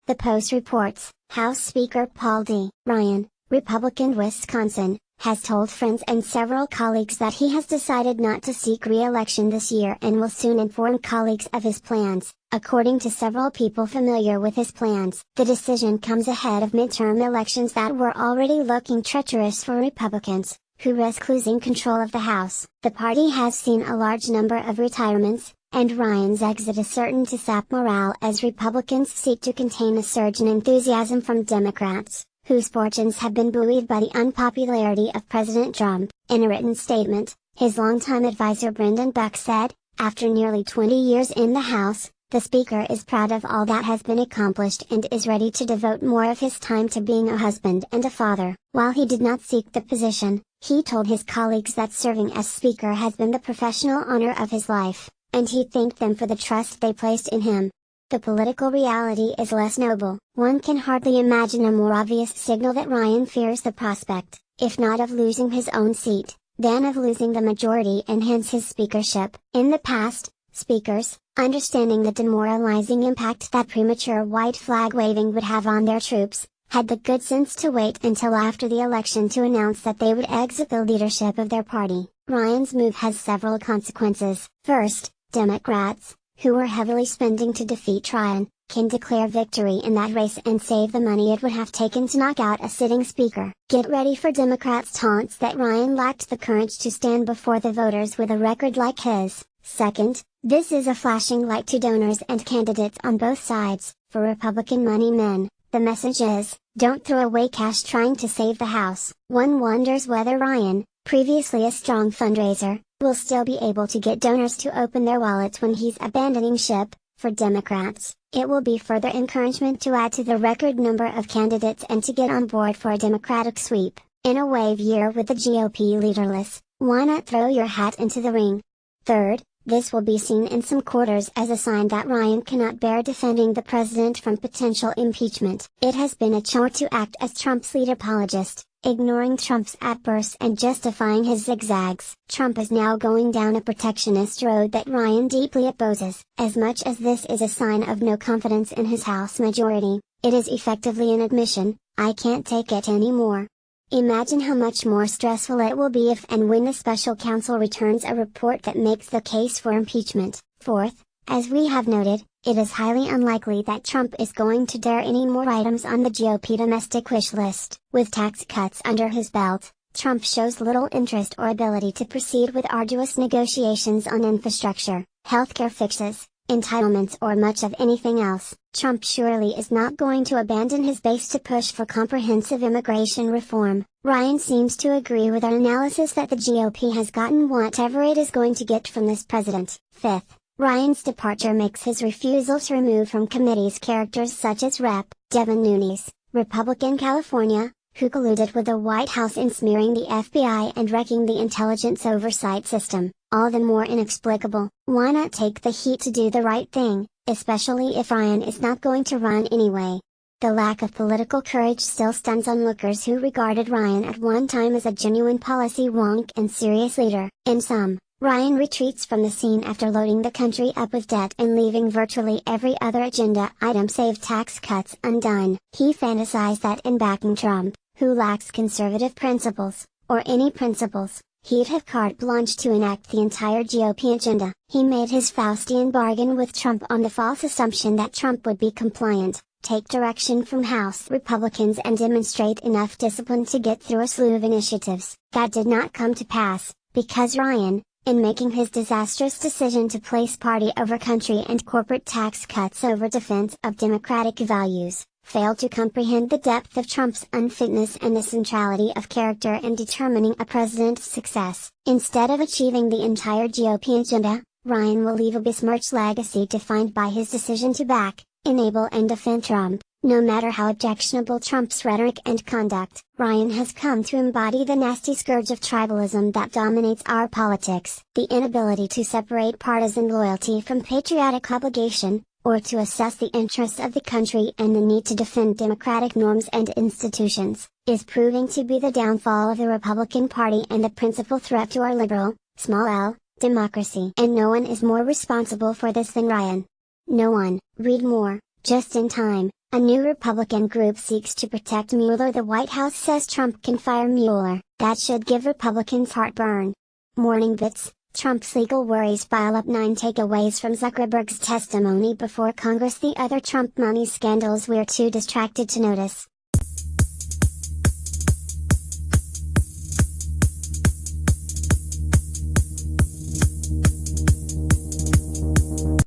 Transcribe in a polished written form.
The Post reports, House Speaker Paul D. Ryan, Republican Wisconsin, has told friends and several colleagues that he has decided not to seek re-election this year and will soon inform colleagues of his plans. According to several people familiar with his plans, the decision comes ahead of midterm elections that were already looking treacherous for Republicans, who risk losing control of the House. The party has seen a large number of retirements, and Ryan's exit is certain to sap morale as Republicans seek to contain a surge in enthusiasm from Democrats, whose fortunes have been buoyed by the unpopularity of President Trump. In a written statement, his longtime advisor Brendan Buck said, "After nearly 20 years in the House, the Speaker is proud of all that has been accomplished and is ready to devote more of his time to being a husband and a father." While he did not seek the position, he told his colleagues that serving as Speaker has been the professional honor of his life, and he thanked them for the trust they placed in him. The political reality is less noble. One can hardly imagine a more obvious signal that Ryan fears the prospect, if not of losing his own seat, than of losing the majority and hence his speakership. In the past, speakers, understanding the demoralizing impact that premature white flag waving would have on their troops, had the good sense to wait until after the election to announce that they would exit the leadership of their party. Ryan's move has several consequences. First, Democrats, who were heavily spending to defeat Ryan, can declare victory in that race and save the money it would have taken to knock out a sitting speaker. Get ready for Democrats' taunts that Ryan lacked the courage to stand before the voters with a record like his. Second, this is a flashing light to donors and candidates on both sides. For Republican money men, the message is, don't throw away cash trying to save the House. One wonders whether Ryan, previously a strong fundraiser, will still be able to get donors to open their wallets when he's abandoning ship. For Democrats, it will be further encouragement to add to the record number of candidates and to get on board for a Democratic sweep. In a wave year with the GOP leaderless, why not throw your hat into the ring? Third, this will be seen in some quarters as a sign that Ryan cannot bear defending the president from potential impeachment. It has been a chore to act as Trump's lead apologist, ignoring Trump's outbursts and justifying his zigzags. Trump is now going down a protectionist road that Ryan deeply opposes. As much as this is a sign of no confidence in his House majority, it is effectively an admission, I can't take it anymore. Imagine how much more stressful it will be if and when the special counsel returns a report that makes the case for impeachment. Fourth, as we have noted, it is highly unlikely that Trump is going to dare any more items on the GOP domestic wish list. With tax cuts under his belt, Trump shows little interest or ability to proceed with arduous negotiations on infrastructure, healthcare fixes, entitlements or much of anything else. Trump surely is not going to abandon his base to push for comprehensive immigration reform. Ryan seems to agree with our analysis that the GOP has gotten whatever it is going to get from this president. Fifth, Ryan's departure makes his refusal to remove from committees characters such as Rep. Devin Nunes, Republican California, who colluded with the White House in smearing the FBI and wrecking the intelligence oversight system, all the more inexplicable. Why not take the heat to do the right thing, especially if Ryan is not going to run anyway? The lack of political courage still stuns onlookers who regarded Ryan at one time as a genuine policy wonk and serious leader. In sum, Ryan retreats from the scene after loading the country up with debt and leaving virtually every other agenda item save tax cuts undone. He fantasized that in backing Trump, who lacks conservative principles, or any principles, he'd have carte blanche to enact the entire GOP agenda. He made his Faustian bargain with Trump on the false assumption that Trump would be compliant, take direction from House Republicans and demonstrate enough discipline to get through a slew of initiatives. That did not come to pass, because Ryan, in making his disastrous decision to place party over country and corporate tax cuts over defense of democratic values, failed to comprehend the depth of Trump's unfitness and the centrality of character in determining a president's success. Instead of achieving the entire GOP agenda, Ryan will leave a besmirched legacy defined by his decision to back, enable and defend Trump. No matter how objectionable Trump's rhetoric and conduct, Ryan has come to embody the nasty scourge of tribalism that dominates our politics. The inability to separate partisan loyalty from patriotic obligation, or to assess the interests of the country and the need to defend democratic norms and institutions, is proving to be the downfall of the Republican Party and the principal threat to our liberal, small l, democracy. And no one is more responsible for this than Ryan. No one. Read more. Just in time. A new Republican group seeks to protect Mueller. The White House says Trump can fire Mueller. That should give Republicans heartburn. Morning Bits, Trump's legal worries pile up. 9 takeaways from Zuckerberg's testimony before Congress. The other Trump money scandals we're too distracted to notice.